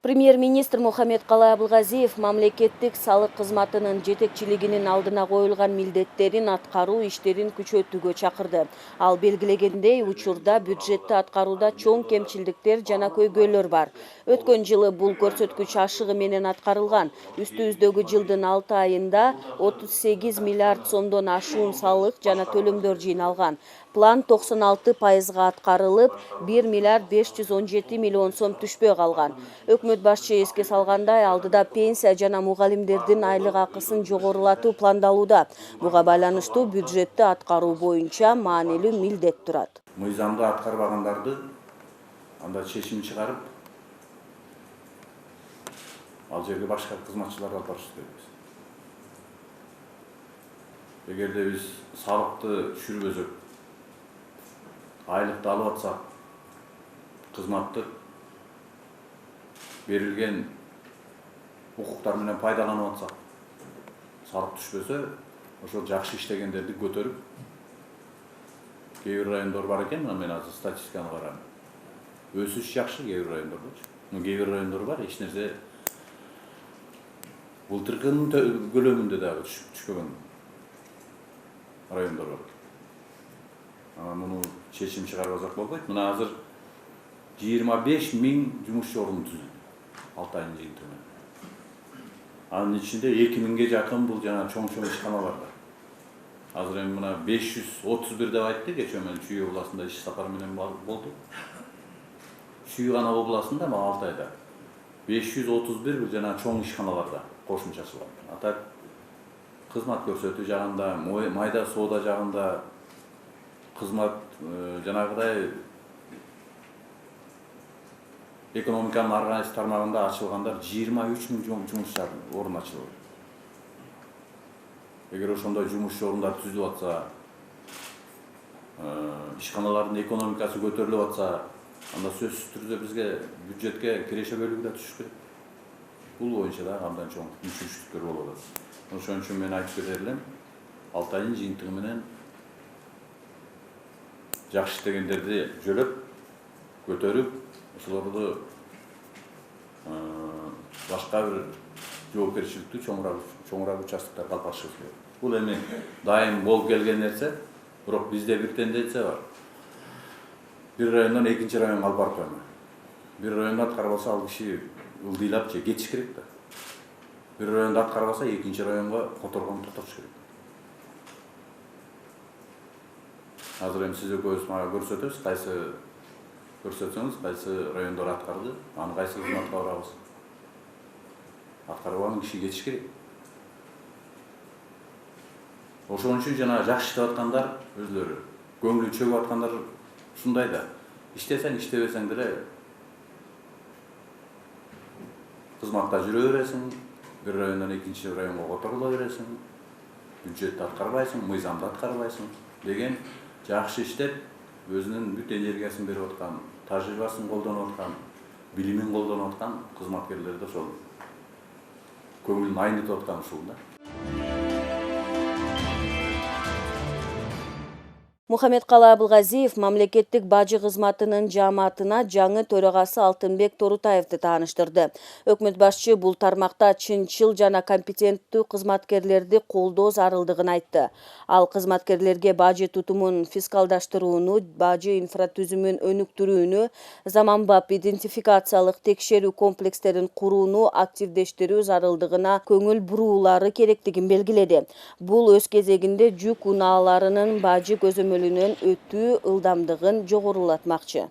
Премьер-министр Мухаммедкалый Абылгазиев мамлекеттик салык кызматынын жетекчилигинин алдына коюлган милдеттерин аткаруу иштерин күчөтүүгө чакырды. Ал белгилегендей, учурда бюджетти аткарууда чоң кемчилдиктер жана көйгөйлөр бар. Өткөн жылы бул көрсөткүч ашыгы менен аткарылган. Үстүбүздөгү жылдын 6 айында 38 миллиард сомдон ашуун салык жана төлөмдөр жыйналган. План 96%га аткарылып, 1 миллиард 517 миллион сом түшпөй калган. Өкмөт башчы эске салгандай, алдыда пенсия жана мугалимдердин айлык акысын жогорулатуу пландалууда. Буга байланыштуу бюджетти аткаруу боюнча маанилүү милдет турат. Мыйзамды аткарбагандарды анда чечим чыгарып, ал жерге башка кызматчыларды алып барыш керекпиз. Эгерде биз салыкты түшүрбөсөк, айлыкты алып атсак, кызматты берилген укуктар менен пайдаланып атсак, салык түшпөсө, ошол жакшы иштегендерди көтөрүп, кээ бир райондор бар экен, мен азыр статистиканы карадым. Өсүш жакшы кээ бир райондордочу. Кээ бир райондор бар, эч нерсе былтыркынын көлөмүндө дагы түшпөгөн райондор бар. Муну чечим чыгарбасак болбойт. Мына азыр 25 000 жумуш орнун түздү. 6 айдын жыйынтыгы. Анын ичинде 2000ге жакын бул жана чоң-чоң ишканаларда. Азыр эми мына 531 деп айтты, кечээ мен Чүй областында иш сапар менен болду. Чүй гана областында 6 айда 531 жана чоң ишканаларда кошумча ачылган. Атат кызмат көрсөтүү жагында, майда соода жагында кызмат жанагыдай экономиканын ар кайсы тармагында ачылгандар 23 000 жумуш орун ачылды. Эгер ошондой жумуш орундар түзүлүп атса, ишканалардын экономикасы көтөрүлүп атса, анда сөзсүз түрдө бизге бюджетке киреше бөлүгү да түшүш керек. Бул боюнча да абдан чоң мүмкүнчүлүктөр болуп атат. Ошон үчүн мен айтып кетер элем, 6 айдын жыйынтыгы менен жакшы иштегендерди жөлөп, көтөрүп, ошолорду башка бир жоопкерчиликтүү чоңураак участоктарга алып барышыбыз керек. Бул эми дайым болуп келген нерсе, бирок бизде бир тенденция бар. Бир райондон экинчи районго алып барып коймой. Бир райондо аткарбаса, ал киши ылдыйлап же кетиш керек да. Бир райондо аткарбаса, экинчи районго которгон токтотуш керек. Азыр эми сиз экөөбүз мага көрсөтөбүз, кайсы көрсөтсөңүз, кайсы райондор аткарды, аны кайсы кызматка барабыз. Аткарбаган киши кетиш керек. Ошон үчүн жана жакшы иштеп аткандар өзлөрү, көңүлү чөгүп аткандар ушундай да. Иштесең, иштебесең деле кызматта жүрө бересиң, бир райондон экинчи районго которула бересиң, бюджетти аткарбайсың, мыйзамды аткарбайсың деген жакшы иштеп, өзүнүн бүт энергиясын берип аткан, тажрыйбасын колдонуп аткан, билимин колдонуп аткан кызматкерлерди ошол көңүлүн айнытып аткан ушул да. Мухаммедкалый Абылгазиев мамлекеттик бажы кызматынын жааматына жаңы төрагасы Алтынбек Торутаевди тааныштырды. Өкмөт башчы бул тармакта чынчыл жана компетенттүү кызматкерлерди колдоо зарылдыгын айтты. Ал кызматкерлерге бажы тутумун фискалдаштырууну, бажы инфратүзүмүн өнүктүрүүнү, заманбап идентификациялык текшерүү комплекстерин курууну активдештирүү зарылдыгына көңүл буруулары керектигин белгиледи. Бул өз кезегинде жүк унааларынын бажы көзөмөлүнөн өтүү ылдамдыгын жогорулатмакчы.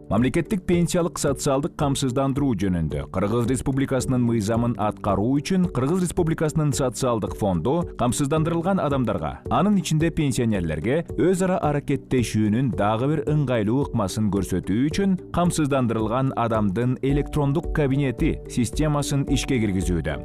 Мамлекеттик пенсиялык социалдык камсыздандыруу жөнүндө Кыргыз Республикасынын мыйзамын аткаруу үчүн Кыргыз Республикасынын социалдык фонду камсыздандырылган адамдарга, анын ичинде пенсионерлерге өз ара аракеттешүүнүн дагы бир ыңгайлуу ыкмасын көрсөтүү үчүн камсыздандырылган адамдын электрондук кабинети системасын ишке киргизүүдө.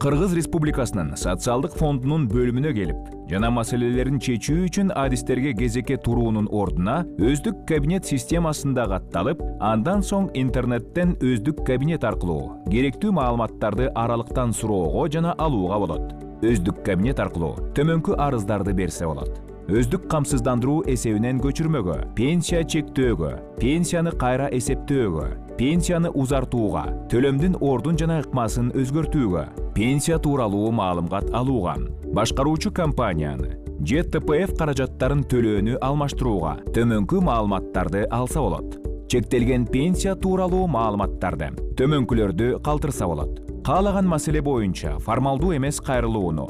Кыргыз Республикасынын социалдык фондунун бөлүмүнө келип, жана маселелерин чечүү үчүн адистерге кезекке туруунун ордуна өздүк кабинет системасында катталып, андан соң интернеттен өздүк кабинет аркылуу керектүү маалыматтарды аралыктан суроого жана алууга болот. Өздүк кабинет аркылуу төмөнкү арыздарды берсе болот. өздүк камсыздандыруу эсебинен көчүрмөгө, пенсия чектөөгө, пенсияны кайра эсептөөгө, пенсияны узартууга, төлөмдүн ордун жана ыкмасын өзгөртүүгө, пенсия тууралуу маалымат алууга, башкаруучу компанияны же ТПФ каражаттарын төлөөнү алмаштырууга төмөнкү маалыматтарды алса болот. Чектелген пенсия тууралуу маалыматтарды төмөнкүлөрдү калтырса болот. Каалаган маселе боюнча формалдуу эмес кайрылууну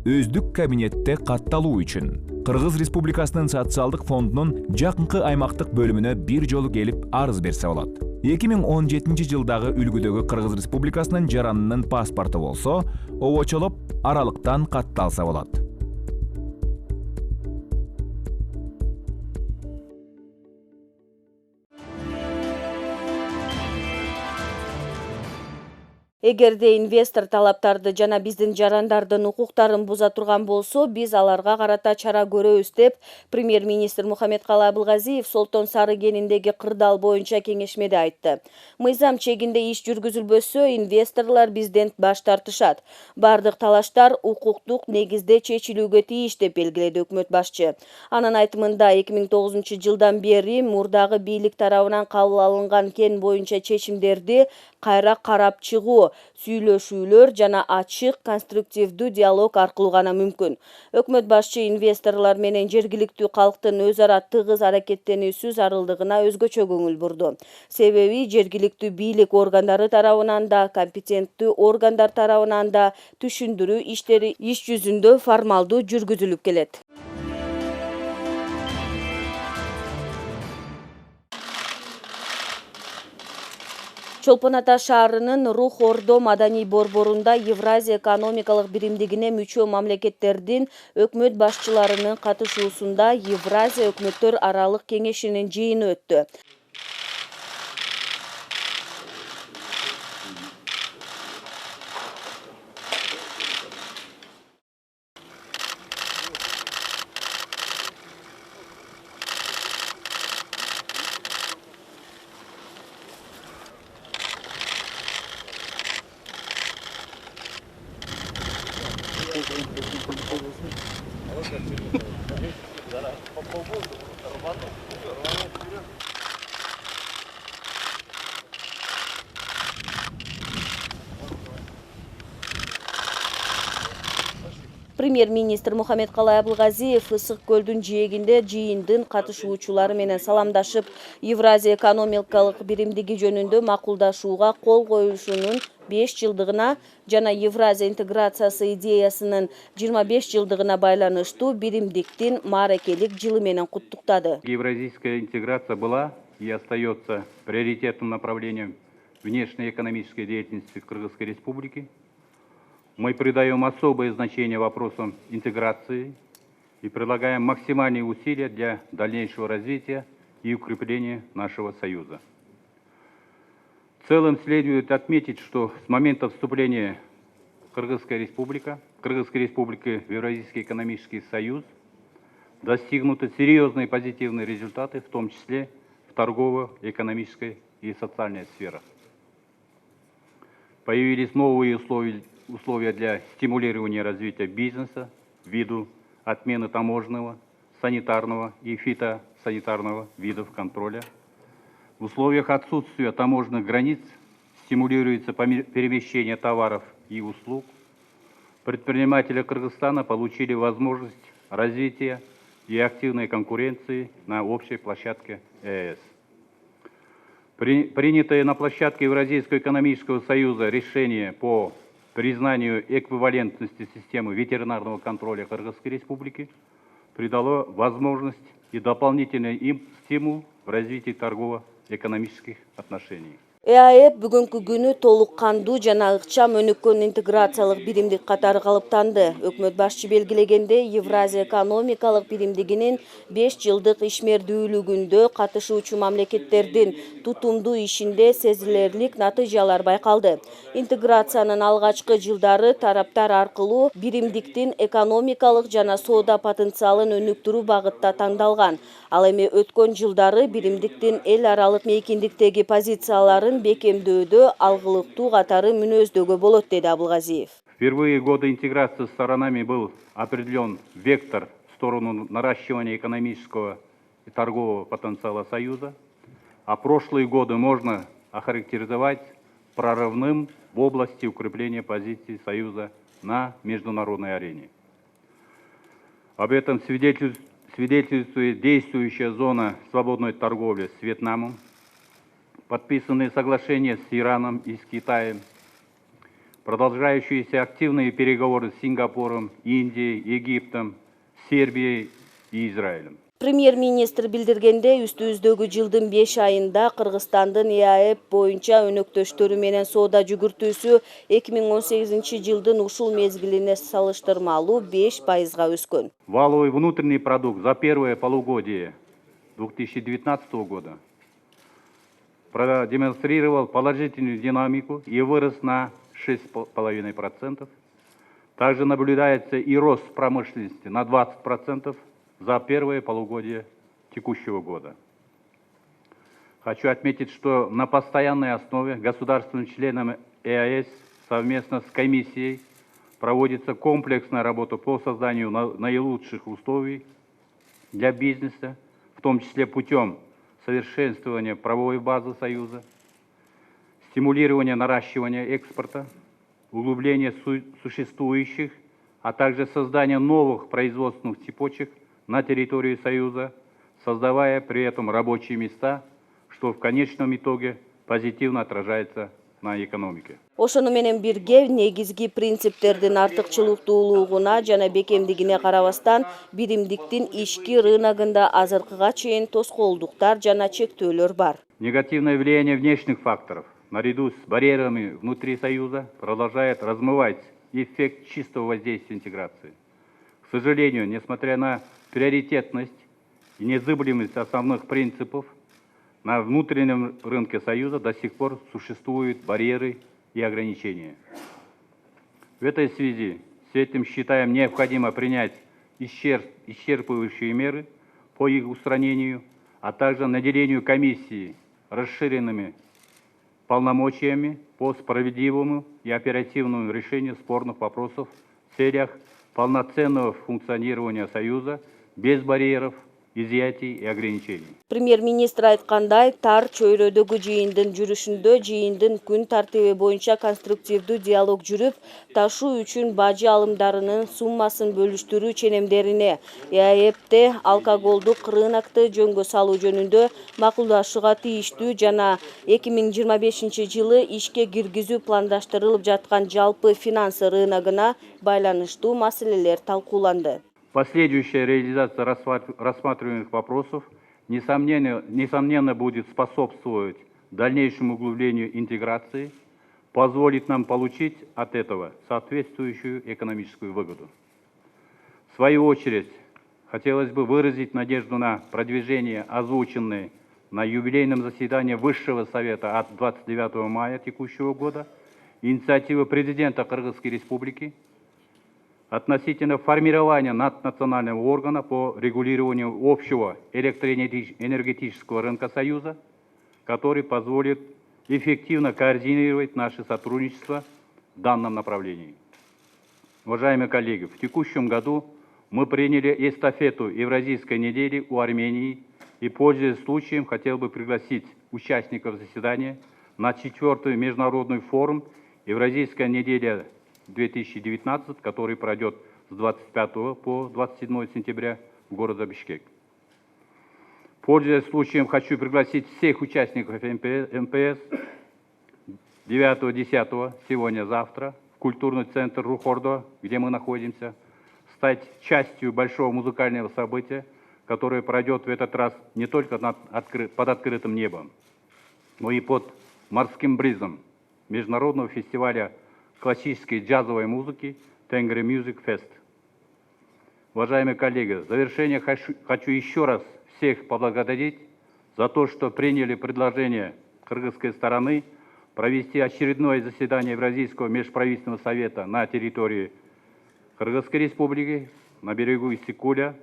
өздүк кабинетте катталуу үчүн Кыргыз Республикасынын социалдык фондунун жакынкы аймактык бөлүмүнө бир жолу келип арыз берсе болот. 2017 жылдагы үлгүдөгү Кыргыз Республикасынын жаранынын паспорту болсо, обочолоп аралыктан катталса болот. Эгерде инвестор талаптарды жана биздин жарандардын укуктарын буза турган болсо, биз аларга карата чара көрөбүз деп премьер-министр Мухаммедкалы Абылгазиев Солтон Сары кениндеги кырдаал боюнча кеңешмеде айтты. Мыйзам чегинде иш жүргүзүлбөсө, инвесторлор бизден баш тартышат. Бардык талаштар укуктук негизде чечилүүгө тийиш деп белгиледи өкмөт башчы. Анын айтымында 2009 жылдан бери мурдагы бийлик тарабынан кабыл алынган кен боюнча чечимдерди кайра карап чыгуу, сүйлөшүүлөр жана ачык, конструктивдүү диалог аркылуу гана мүмкүн. Өкмөт башчы инвесторлор менен жергиликтүү калктын өз ара тыгыз аракеттенүүсү зарылдыгына өзгөчө көңүл бурду. Себеби жергиликтүү бийлик органдары тарабынан да, компетенттүү органдар тарабынан да түшүндүрүү иштери иш жүзүндө формалдуу жүргүзүлүп келет. Чолпон Ата шаарынын Рух Ордо маданий борборунда Евразия экономикалык биримдигине мүчө мамлекеттердин өкмөт башчыларынын катышуусунда Евразия өкмөттөр аралык кеңешинин жыйыны өттү. Премьер-министр Мухаммедкалы Абылгазиев Ысык көлдүн жээгинде жыйындын катышуучулары менен саламдашып, Евразия экономикалык биримдиги жөнүндө макулдашууга кол коюшунун 5 жылдыгына жана Евразия интеграциясы идеясынын 25 жылдыгына байланыштуу биримдиктин мааракелик жылы менен куттуктады. Евразийская интеграция была и остается приоритетным направлением внешней экономической деятельности Кыргызской Республики. Мы придаем особое значение вопросам интеграции и прилагаем максимальные усилия для дальнейшего развития и укрепления нашего союза. В целом следует отметить, что с момента вступления Кыргызской Республики в Евразийский экономический союз достигнуты серьезные позитивные результаты, в том числе в торгово-экономической и социальной сферах. Появились новые условия для стимулирования развития бизнеса ввиду отмены таможенного, санитарного и фитосанитарного видов контроля. В условиях отсутствия таможенных границ стимулируется перемещение товаров и услуг. Предприниматели Кыргызстана получили возможность развития и активной конкуренции на общей площадке ЕС. Принятое на площадке Евразийского экономического союза решение по признанию эквивалентности системы ветеринарного контроля Кыргызской Республики придало возможность и дополнительный стимул в развитии торгово-экономических отношений. ЭАЭП бүгүнкү күнү толук кандуу жана ыкчам өнүккөн интеграциялык биримдик катары калыптанды. Өкмөт башчы белгилегенде, Евразия экономикалык биримдигинин 5 жылдык ишмердүүлүгүндө катышуучу мамлекеттердин тутумдуу ишинде сезилерлик натыйжалар байкалды. Интеграциянын алгачкы жылдары тараптар аркылуу биримдиктин экономикалык жана соода потенциалын өнүктүрүү багытта тандалган. Ал эми өткөн жылдары биримдиктин эл аралык мейкиндиктеги позицияларын бекемдөөдө алгылыктуу катары мүнөздөгө болот, деди Абылгазиев. Впервые в годы интеграции с сторонами был определен вектор сторону наращивания экономического и торгового потенциала Союза, а прошлые годы можно охарактеризовать прорывным в области укрепления позиций Союза на международной арене. Об этом свидетельствует действующая зона свободной торговли с Вьетнамом, подписанные соглашения с Ираном и с Китаем, продолжающиеся активные переговоры с Сингапуром, Индией, Египтом, Сербией и Израилем. Премьер-министр билдиргенде үстүбүздөгү жылдын 5 айында Кыргызстандын ЕАЭП боюнча өнөктөштөрү менен соода жүгүртүүсү 2018 жылдын ушул мезгилине салыштырмалуу 5%га өскөн. Валовый внутренний продукт за первое полугодие 2019 года продемонстрировал положительную динамику и вырос на 6,5%. Также наблюдается и рост промышленности на 20% за первое полугодие текущего года. Хочу отметить, что на постоянной основе государственным членам ЕАЭС совместно с комиссией проводится комплексная работа по созданию наилучших условий для бизнеса, в том числе путем совершенствования правовой базы Союза, стимулирования наращивания экспорта, углубления существующих, а также создания новых производственных цепочек на территории Союза, создавая при этом рабочие места, что в конечном итоге позитивно отражается на экономике. Ошону менен бирге негизги принциптердин артыкчылыктуулугуна жана бекемдигине карабастан биримдиктин ички рыногунда азыркыга чейин тоскоолдуктар жана чектөөлөр бар. Негативное влияние внешних факторов наряду с барьерами внутри Союза продолжает размывать эффект чистого воздействия интеграции. К сожалению, несмотря на приоритетность и незыблемость основных принципов, на внутреннем рынке Союза до сих пор существуют барьеры и ограничения. В этой связи с этим считаем необходимо принять исчерпывающие меры по их устранению, а также наделению комиссии расширенными полномочиями по справедливому и оперативному решению спорных вопросов в целях полноценного функционирования Союза без барьеров, изъятий и ограничений. Премьер-министр айткандай, тар чөйрөдөгү жыйындын жүрүшүндө жыйындын күн тартиби боюнча конструктивдүү диалог жүрүп, ташуу үчүн бажы алымдарынын суммасын бөлүштүрүү ченемдерине, ЕАЭПте алкоголдук рынокты жөнгө салуу жөнүндө макулдашууга тийиштүү жана 2025 жылы ишке киргизүү пландаштырылып жаткан жалпы финанс рыногуна байланыштуу маселелер талкууланды. Последующая реализация рассматриваемых вопросов несомненно будет способствовать дальнейшему углублению интеграции, позволит нам получить от этого соответствующую экономическую выгоду. В свою очередь, хотелось бы выразить надежду на продвижение озвученной на юбилейном заседании Высшего Совета от 29 мая текущего года инициативы президента Кыргызской Республики относительно формирования наднационального органа по регулированию общего электроэнергетического рынка Союза, который позволит эффективно координировать наше сотрудничество в данном направлении. Уважаемые коллеги, в текущем году мы приняли эстафету Евразийской недели у Армении и, пользуясь случаем, хотел бы пригласить участников заседания на 4-й международный форум «Евразийская неделя 2019, который пройдет с 25 по 27 сентября в городе Бишкек. Пользуясь случаем, хочу пригласить всех участников МПС 9-10 сегодня-завтра в культурный центр Рухордо, где мы находимся, стать частью большого музыкального события, которое пройдет в этот раз не только под открытым небом, но и под морским бризом международного фестиваля классической джазовой музыки Tengri Music Fest. Уважаемые коллеги, в завершение хочу еще раз всех поблагодарить за то, что приняли предложение кыргызской стороны провести очередное заседание Евразийского межправительственного совета на территории Кыргызской Республики, на берегу Иссык-Куля.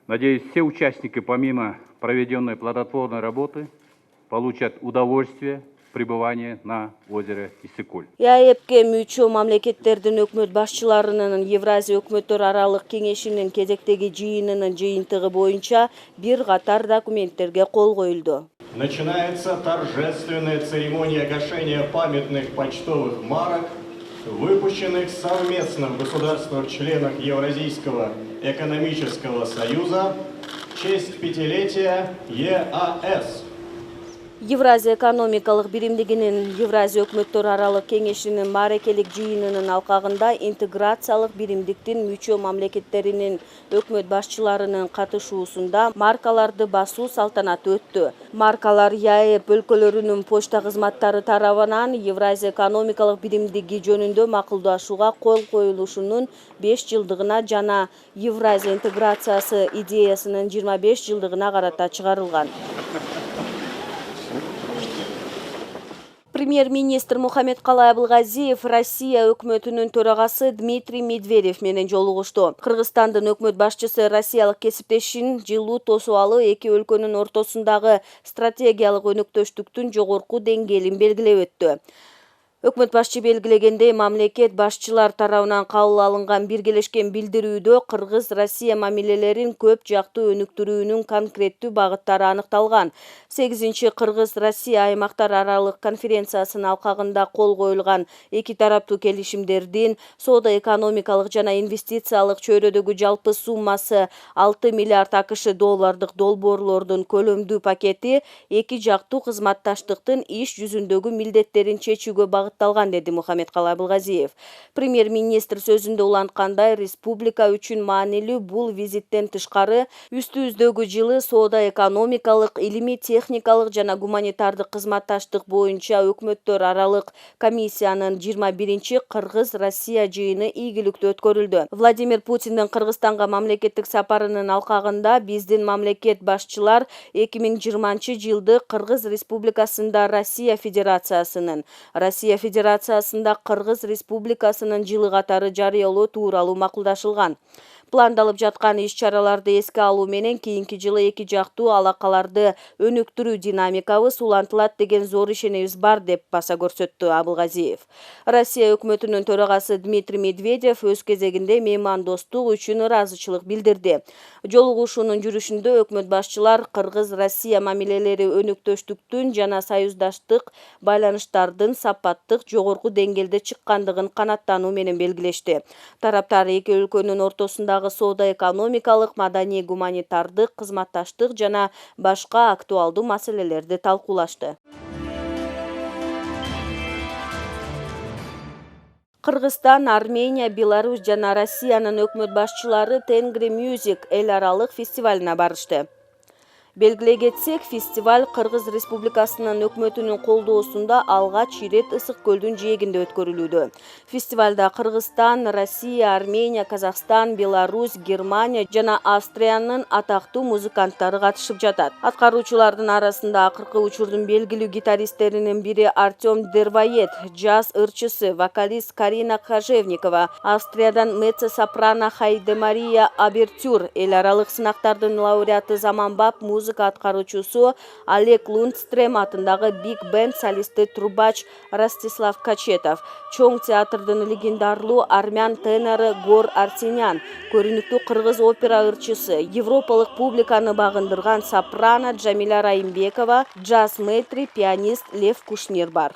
Надеюсь, все участники, помимо проведенной плодотворной работы, получат удовольствие пребывания на озере Иссык-Куль. ЕАЭПке мүчө мамлекеттердин өкмөт башчыларынын Евразия өкмөттөр аралык кеңешинин кезектеги жыйынынын жыйынтыгы боюнча бир катар документтерге кол коюлду. Начинается торжественная церемония гашения памятных почтовых марок, выпущенных совместно в государствах-членах Евразийского экономического союза в честь пятилетия ЕАЭС. Евразия экономикалык биримдигинин Евразия өкмөттөр аралык кеңешинин маарекелик жыйынынын алкагында интеграциялык биримдиктин мүчө мамлекеттеринин өкмөт башчыларынын катышуусунда маркаларды басуу салтанаты өттү. Маркалар ЕАЭП өлкөлөрүнүн почта кызматтары тарабынан Евразия экономикалык биримдиги жөнүндө макулдашууга кол коюлушунун 5 жылдыгына жана Евразия интеграциясы идеясынын 25 жылдыгына карата чыгарылган. Премьер-министр Мухаммедкалый Абылгазиев Россия өкмөтүнүн төрагасы Дмитрий Медведев менен жолугушту. Кыргызстандын өкмөт башчысы россиялык кесиптешин жылуу тосуп алуу эки өлкөнүн ортосундагы стратегиялык өнөктөштүктүн жогорку деңгээлин белгилеп өттү. Өкмөт башчы белгилегендей, мамлекет башчылар тарабынан кабыл алынган биргелешкен билдирүүдө Кыргыз-Россия мамилелерин көп жактуу өнүктүрүүнүн конкреттүү багыттары аныкталган. 8-чи Кыргыз-Россия аймактар аралык конференциясынын алкагында кол коюлган эки тараптуу келишимдердин соода-экономикалык жана инвестициялык чөйрөдөгү жалпы суммасы 6 миллиард АКШ доллардык долбоорлордун көлөмдүү пакети эки жактуу кызматташтыктын иш жүзүндөгү милдеттерин чечүүгө багытталган, деди Мухаммедкалый Абылгазиев. Премьер-министр сөзүндө уланткандай, республика үчүн маанилүү бул визиттен тышкары үстүбүздөгү жылы соода-экономикалык, илимий-техникалык жана гуманитардык кызматташтык боюнча өкмөттөр аралык комиссиянын 21-чи Кыргыз-Россия жыйыны ийгиликтүү өткөрүлдү. Владимир Путиндин Кыргызстанга мамлекеттик сапарынын алкагында биздин мамлекет башчылар 2020 жылды Кыргыз Республикасында Россия Федерациясында Кыргыз Республикасынын жылы катары жарыялоо тууралуу макулдашылган. Пландалып жаткан иш-чараларды эске алуу менен кийинки жылы эки жактуу алакаларды өнүктүрүү динамикабыз улантылат деген зор ишенебиз бар, деп баса көрсөттү Абылгазиев. Россия өкмөтүнүн төрагасы Дмитрий Медведев өз кезегинде меймандостук үчүн ыраазычылык билдирди. Жолугушуунун жүрүшүндө өкмөт башчылар Кыргыз-Россия мамилелери өнүктөштүктүн жана союздаштык байланыштардын сапаттык жогорку деңгээлде чыккандыгын канааттануу менен белгилешти. Тараптар эки өлкөнүн ортосундагы соода-экономикалык, маданий-гуманитардык кызматташтык жана башка актуалдуу маселелерди талкуулашты. Кыргызстан, Армения, Беларусь жана Россиянын өкмөт башчылары Тенгри Music эл аралык фестивалына барышты. Белгилей кетсек, фестиваль Кыргыз Республикасынын өкмөтүнүн колдоосунда алгач ирет Ысык көлдүн жээгинде өткөрүлүүдө. Фестивалда Кыргызстан, Россия, Армения, Казакстан, Беларусь, Германия жана Австриянын атактуу музыканттары катышып жатат. Аткаруучулардын арасында акыркы учурдун белгилүү гитаристтеринин бири Артем Дервоед, джаз ырчысы, вокалист Карина Кожевникова, Австриядан меццо-сопрано Хайде Мария Абертюр, эл аралык сынактардын лауреаты заманбап музыка аткаруучусу Олег Лундстрем атындагы Биг Бенд солисти трубач Ростислав Качетов, чоң театрдын легендарлуу армян тенору Гор Арсенян, көрүнүктүү кыргыз опера ырчысы, европалык публиканы багындырган сопрано Джамиля Райымбекова, джаз мэтри, пианист Лев Кушнир бар.